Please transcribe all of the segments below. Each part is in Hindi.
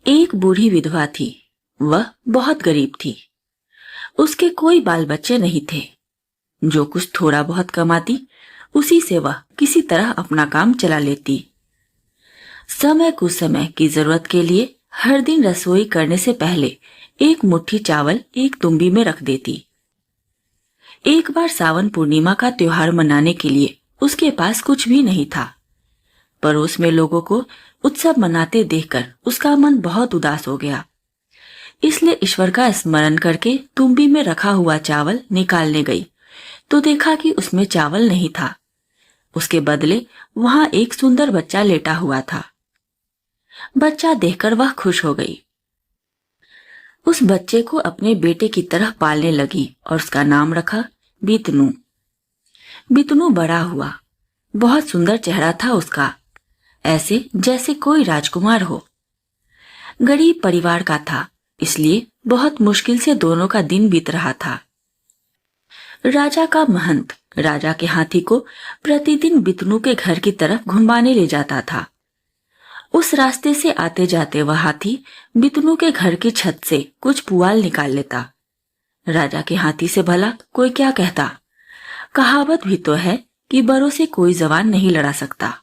एक बूढ़ी विधवा थी। वह बहुत गरीब थी। उसके कोई बाल बच्चे नहीं थे। जो कुछ थोड़ा बहुत कमाती उसी से वह किसी तरह अपना काम चला लेती। समय कुछ समय की जरूरत के लिए हर दिन रसोई करने से पहले एक मुट्ठी चावल एक तुम्बी में रख देती। एक बार सावन पूर्णिमा का त्योहार मनाने के लिए उसके पास कुछ भी नहीं था। पड़ोस में लोगों को उत्सव मनाते देखकर उसका मन बहुत उदास हो गया। इसलिए ईश्वर का स्मरण करके तुम्बी में रखा हुआ चावल निकालने गई तो देखा कि उसमें चावल नहीं था। उसके बदले वहां एक सुंदर बच्चा लेटा हुआ था। बच्चा देखकर वह खुश हो गई। उस बच्चे को अपने बेटे की तरह पालने लगी और उसका नाम रखा बितनू। बितनू बड़ा हुआ। बहुत सुंदर चेहरा था उसका, ऐसे जैसे कोई राजकुमार हो। गरीब परिवार का था, इसलिए बहुत मुश्किल से दोनों का दिन बीत रहा था। राजा का महंत राजा के हाथी को प्रतिदिन बितनू के घर की तरफ घुमाने ले जाता था। उस रास्ते से आते जाते वह हाथी बितनू के घर की छत से कुछ पुआल निकाल लेता। राजा के हाथी से भला कोई क्या कहता। कहावत भी तो है कि बड़ों से कोई जवान नहीं लड़ा सकता।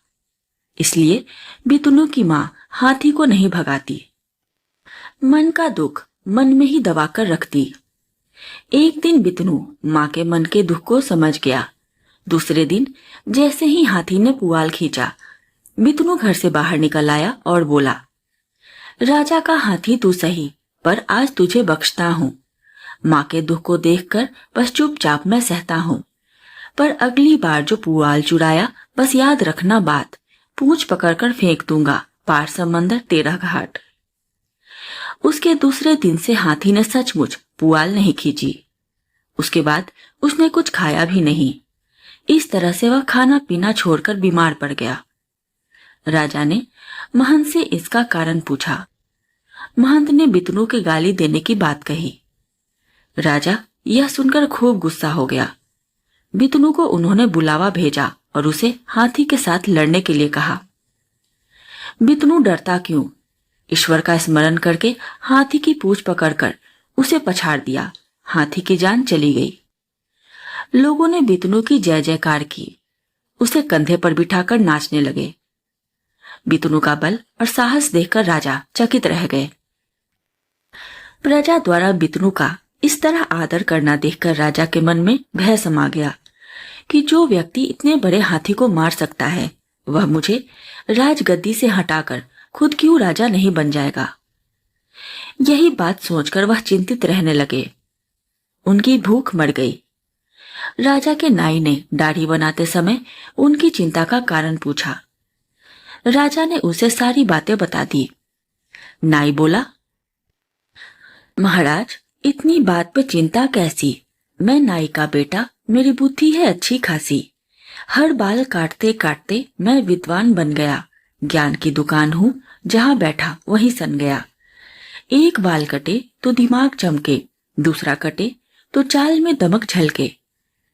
इसलिए बितनू की माँ हाथी को नहीं भगाती। मन का दुख मन में ही दबाकर रखती। एक दिन बितनू माँ के मन के दुख को समझ गया। दूसरे दिन जैसे ही हाथी ने पुआल खींचा, बितनू घर से बाहर निकल आया और बोला, राजा का हाथी तू सही, पर आज तुझे बख्शता हूँ। माँ के दुख को देखकर बस चुपचाप मैं सहता हूँ, पर अगली बार जो पुआल चुराया बस याद रखना बात, पूंछ पकड़कर फेंक दूंगा पार समंदर तेरह घाट। उसके दूसरे दिन से हाथी ने सचमुच पुआल नहीं खींची। उसके बाद उसने कुछ खाया भी नहीं। इस तरह से वह खाना पीना छोड़कर बीमार पड़ गया। राजा ने महंत से इसका कारण पूछा। महंत ने बितनू के गाली देने की बात कही। राजा यह सुनकर खूब गुस्सा हो गया। बितनू को उन्होंने बुलावा भेजा और उसे हाथी के साथ लड़ने के लिए कहा। बितनू डरता क्यों? ईश्वर का स्मरण करके हाथी की पूंछ पकड़कर उसे पछाड़ दिया। हाथी की जान चली गई। लोगों ने बितनू की जय जयकार की। उसे कंधे पर बिठाकर नाचने लगे। बितनू का बल और साहस देखकर राजा चकित रह गए। प्रजा द्वारा बितनू का इस तरह आदर करना देखकर राजा के मन में भय समा गया कि जो व्यक्ति इतने बड़े हाथी को मार सकता है वह मुझे राजगद्दी से हटाकर खुद क्यों राजा नहीं बन जाएगा। यही बात सोचकर वह चिंतित रहने लगे। उनकी भूख मर गई। राजा के नाई ने दाढ़ी बनाते समय उनकी चिंता का कारण पूछा। राजा ने उसे सारी बातें बता दी। नाई बोला, महाराज इतनी बात पे चिंता कैसी? मैं नाई का बेटा, मेरी बुद्धि है अच्छी खासी। हर बाल काटते काटते मैं विद्वान बन गया। ज्ञान की दुकान हूँ, जहाँ बैठा वहीं सन गया। एक बाल कटे तो दिमाग चमके, दूसरा कटे तो चाल में दमक झलके।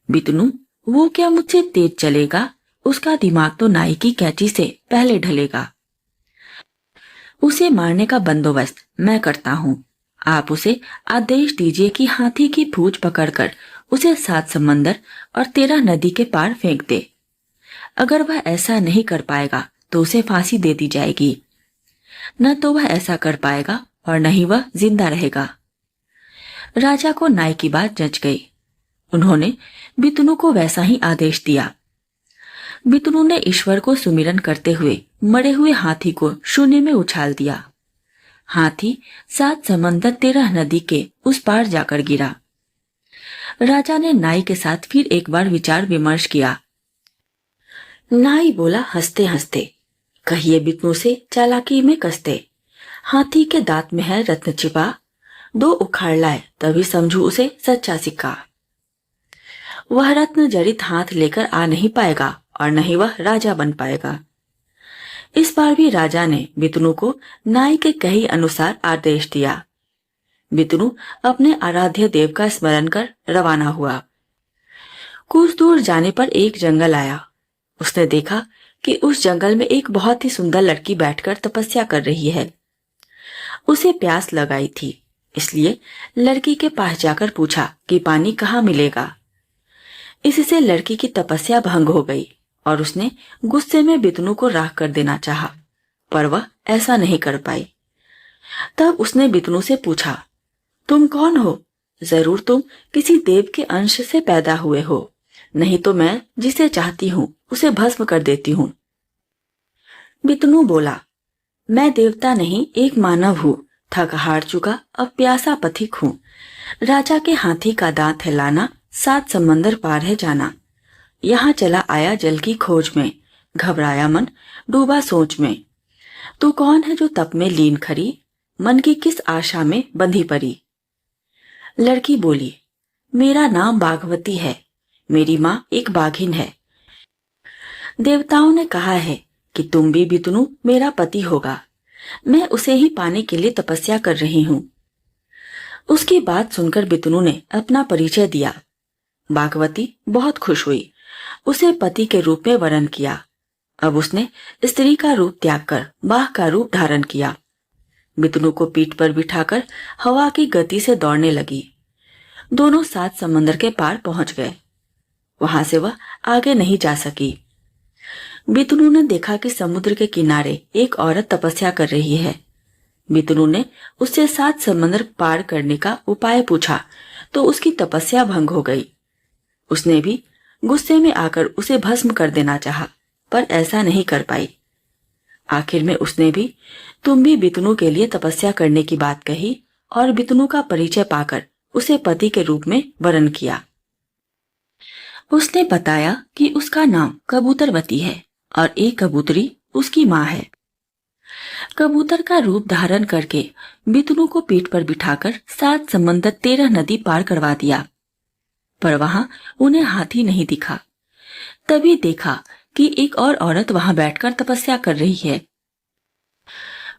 बितनू वो क्या मुझसे तेज चलेगा? उसका दिमाग तो नाई की कैंची से पहले ढलेगा। उसे मारने का बंदोबस्त मैं करता हूँ। आप उसे आदेश दीजिए कि हाथी की पूंछ पकड़कर उसे 7 समंदर और 13 नदी के पार फेंक दे। अगर वह ऐसा नहीं कर पाएगा तो उसे फांसी दे दी जाएगी। न तो वह ऐसा कर पाएगा और न ही वह जिंदा रहेगा। राजा को नाई की बात जच गई। उन्होंने बितनू को वैसा ही आदेश दिया। बितनू ने ईश्वर को सुमिरन करते हुए मरे हुए हाथी को शून्य में उछाल दिया। हाथी 7 समंदर 13 नदी के उस पार जाकर गिरा। राजा ने नाई के साथ फिर एक बार विचार विमर्श किया। नाई बोला हंसते हंसते, कहिए बितनू से चालाकी में कसते। हाथी के दांत में है रत्न छिपा, 2 उखाड़ लाए तभी समझू उसे सच्चा सिक्का। वह रत्न जड़ित हाथ लेकर आ नहीं पाएगा और न ही वह राजा बन पाएगा। इस बार भी राजा ने बितनू को नाई के कहे अनुसार आदेश दिया। बितनू अपने आराध्य देव का स्मरण कर रवाना हुआ। कुछ दूर जाने पर एक जंगल आया। उसने देखा कि उस जंगल में एक बहुत ही सुंदर लड़की बैठकर तपस्या कर रही है। उसे प्यास लगाई थी, इसलिए लड़की के पास जाकर पूछा कि पानी कहाँ मिलेगा। इससे लड़की की तपस्या भंग हो गई और उसने गुस्से में बितनू को राख कर देना चाहा, पर वह ऐसा नहीं कर पाई। तब उसने बितनू से पूछा, तुम कौन हो? जरूर तुम किसी देव के अंश से पैदा हुए हो, नहीं तो मैं जिसे चाहती हूँ उसे भस्म कर देती हूँ। बितनू बोला, मैं देवता नहीं, एक मानव हूँ, थक हार चुका, अब प्यासा पथिक हूँ। राजा के हाथी का दांत है लाना, 7 समंदर पार है जाना। यहाँ चला आया जल की खोज में, घबराया मन डूबा सोच में। तू कौन है जो तप में लीन खरी, मन की किस आशा में बंधी परी। लड़की बोली, मेरा नाम बागवती है, मेरी माँ एक बाघिन है। देवताओं ने कहा है कि तुम भी बितनू मेरा पति होगा, मैं उसे ही पाने के लिए तपस्या कर रही हूँ। उसकी बात सुनकर बितनू ने अपना परिचय दिया। बागवती बहुत खुश हुई, उसे पति के रूप में वरण किया। अब उसने स्त्री का रूप त्याग कर बाघ का रूप धारण किया। बितनू को पीठ पर बिठाकर हवा की गति से दौड़ने लगी। दोनों 7 समंदर के पार पहुंच गए। वहां से वह आगे नहीं जा सकी। बितनू ने देखा कि समुद्र के किनारे एक औरत तपस्या कर रही है। बितनू ने उससे 7 समंदर पार करने का उपाय पूछा तो उसकी तपस्या भंग हो गई। उसने भी गुस्से में आकर उसे भस्म कर देना चाहा, पर ऐसा नहीं कर पाई। आखिर में उसने भी तुम भी बितनू के लिए तपस्या करने की बात कही और बितनू का परिचय पाकर उसे पति के रूप में वरण किया। उसने बताया कि उसका नाम कबूतरवती है और एक कबूतरी उसकी माँ है। कबूतर का रूप धारण करके बितनू को पीठ पर बिठाकर 7 समंदर 13 नदी पार करवा दिया, पर वहां उन्हें हाथी नहीं दिखा। तभी देखा कि एक और औरत वहां बैठकर तपस्या कर रही है।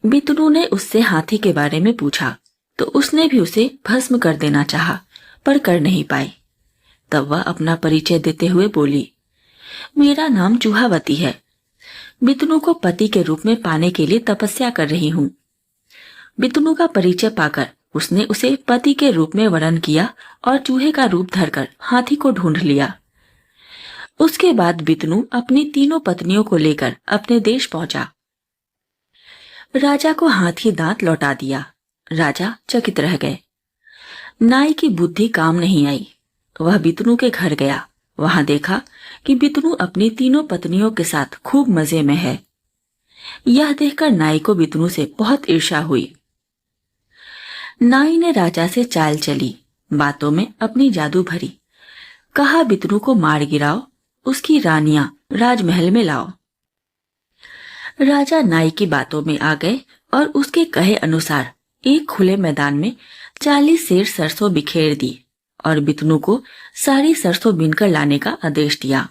बितनू ने उससे हाथी के बारे में पूछा तो उसने भी उसे भस्म कर देना चाहा, पर कर नहीं पाई। तब वह अपना परिचय देते हुए बोली, मेरा नाम चूहावती है, बितनू को पति के रूप में पाने के लिए तपस्या कर रही हूँ। बितनू का परिचय पाकर उसने उसे पति के रूप में वरण किया और चूहे का रूप धरकर हाथी को ढूंढ लिया। उसके बाद बितनू अपनी तीनों पत्नियों को लेकर अपने देश पहुंचा। राजा को हाथी दांत लौटा दिया। राजा चकित रह गए। नाई की बुद्धि काम नहीं आई। वह बितनू के घर गया। वहां देखा कि बितनू अपनी तीनों पत्नियों के साथ खूब मजे में है। यह देखकर नाई को बितनू से बहुत ईर्ष्या हुई। नाई ने राजा से चाल चली, बातों में अपनी जादू भरी। कहा, बितनू को मार गिराओ, उसकी रानियां राजमहल में लाओ। राजा नाई की बातों में आ गए और उसके कहे अनुसार एक खुले मैदान में 40 सेर सरसों बिखेर दी और बितनू को सारी सरसों बीनकर लाने का आदेश दिया।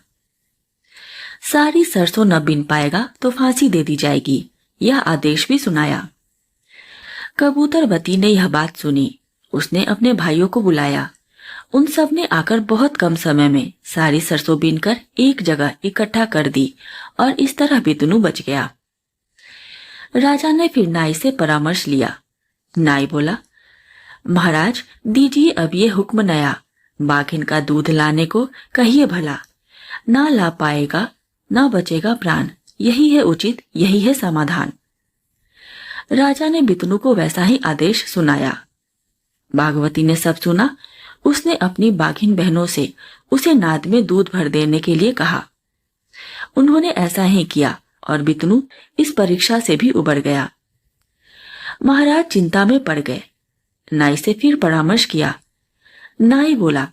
सारी सरसों न बीन पाएगा तो फांसी दे दी जाएगी, यह आदेश भी सुनाया। कबूतरवती ने यह बात सुनी। उसने अपने भाइयों को बुलाया। उन सब ने आकर बहुत कम समय में सारी सरसों बीनकर एक जगह इकट्ठा कर दी और इस तरह बितनू बच गया। राजा ने फिर नाई से परामर्श लिया। नाई बोला, महाराज दीजिए अब ये हुक्म नया, बाघिन का दूध लाने को कहिए भला, ना ला पाएगा ना बचेगा प्राण, यही है उचित, यही है समाधान। राजा ने बितनू को वैसा ही आदेश सुनाया। बागवती ने सब सुना। उसने अपनी बाघिन बहनों से उसे नाद में दूध भर देने के लिए कहा। उन्होंने ऐसा ही किया और बितनू इस परीक्षा से भी उबर गया। महाराज चिंता में पड़ गए। नाई से फिर परामर्श किया। नाई बोला,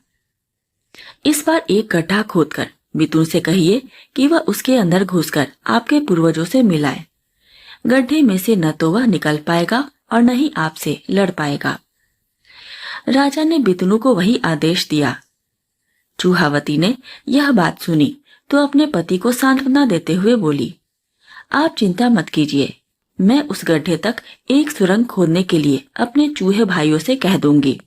इस बार एक गड्ढा खोदकर बितनू से कहिए कि वह उसके अंदर घुसकर आपके पूर्वजों से मिलाए। गड्ढे में से न तो वह निकल पाएगा और न ही आपसे लड़ पाएगा। राजा ने बितनू को वही आदेश दिया। चूहावती ने यह बात सुनी तो अपने पति को सांत्वना देते हुए बोली, आप चिंता मत कीजिए, मैं उस गड्ढे तक एक सुरंग खोदने के लिए अपने चूहे भाइयों से कह दूंगी।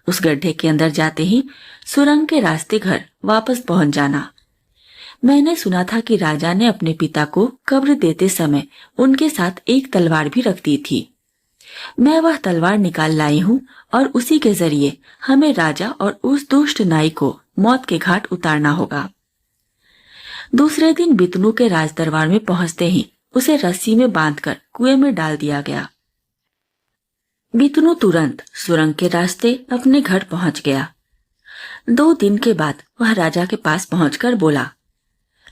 उस गड्ढे के अंदर जाते ही सुरंग के रास्ते घर वापस पहुंच जाना। मैंने सुना था कि राजा ने अपने पिता को कब्र देते समय उनके साथ एक तलवार भी रख दी थी। मैं वह तलवार निकाल लाई हूँ और उसी के जरिए हमें राजा और उस दुष्ट नाई को मौत के घाट उतारना होगा। दूसरे दिन बितनू के राज दरबार में पहुंचते ही उसे रस्सी में बांधकर कुएं में डाल दिया गया। बितनू तुरंत सुरंग के रास्ते अपने घर पहुंच गया। 2 दिन के बाद वह राजा के पास पहुंचकर बोला,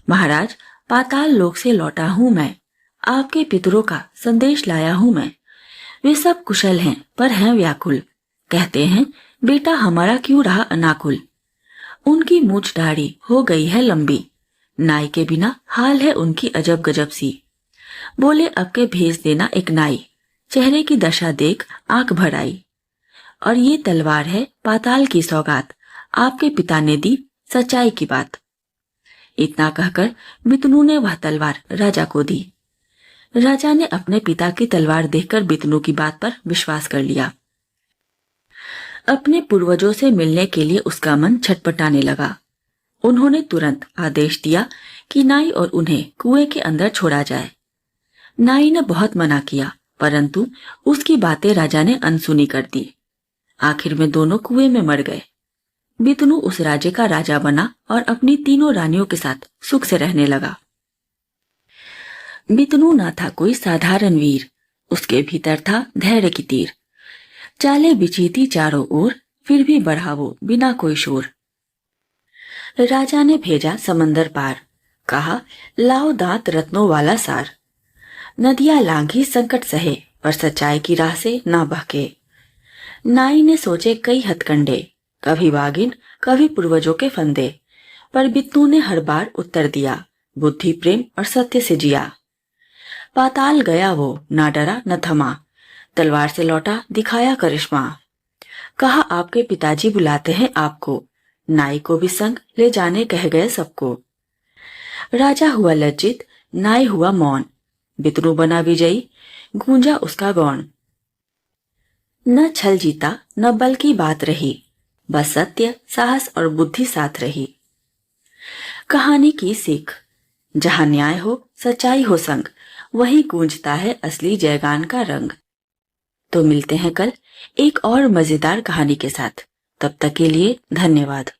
महाराज, पाताल लोक से लौटा हूं मैं, आपके पितरों का संदेश लाया हूं मैं। वे सब कुशल हैं पर हैं व्याकुल। कहते हैं बेटा हमारा क्यों रहा अनाकुल। उनकी मूछ दाढ़ी हो गई है लंबी, नाई के बिना हाल है उनकी अजब गजब सी। बोले अब के भेज देना एक नाई, चेहरे की दशा देख आंख भर आई। और ये तलवार है पाताल की सौगात, आपके पिता ने दी सच्चाई की बात। इतना कहकर बितनू ने वह तलवार राजा को दी। राजा ने अपने पिता की तलवार देखकर बितनू की बात पर विश्वास कर लिया। अपने पूर्वजों से मिलने के लिए उसका मन छटपटाने लगा। उन्होंने तुरंत आदेश दिया कि नाई और उन्हें कुएं के अंदर छोड़ा जाए। नाई ने बहुत मना किया, परंतु उसकी बातें राजा ने अनसुनी कर दी। आखिर में दोनों कुएं में मर गए। बितनू उस राज्य का राजा बना और अपनी 3 रानियों के साथ सुख से रहने लगा। बितनू ना था कोई साधारण वीर, उसके भीतर था धैर्य की तीर। चाले बिछी थी चारों ओर, फिर भी बढ़ा वो बिना कोई शोर। राजा ने भेजा समंदर पार, कहा लाओ दांत रत्नों वाला सार। नदियां लांघी संकट सहे, पर सच्चाई की राह से ना बहके। नाई ने सोचे कई हथकंडे, कभी बागिन कभी पूर्वजों के फंदे, पर बितनू ने हर बार उत्तर दिया, बुद्धि प्रेम और सत्य से जिया। पाताल गया वो, ना डरा न थमा, तलवार से लौटा दिखाया करिश्मा। कहा आपके पिताजी बुलाते हैं आपको, नाई को भी संग ले जाने कह गए सबको। राजा हुआ लज्जित, नाई हुआ मौन, बितनू बना विजयी, गूंजा उसका गौन। न छल जीता न बल की बात रही, बस सत्य साहस और बुद्धि साथ रही। कहानी की सीख, जहां न्याय हो सच्चाई हो संग, वही गूंजता है असली जयगान का रंग। तो मिलते हैं कल एक और मजेदार कहानी के साथ। तब तक के लिए धन्यवाद।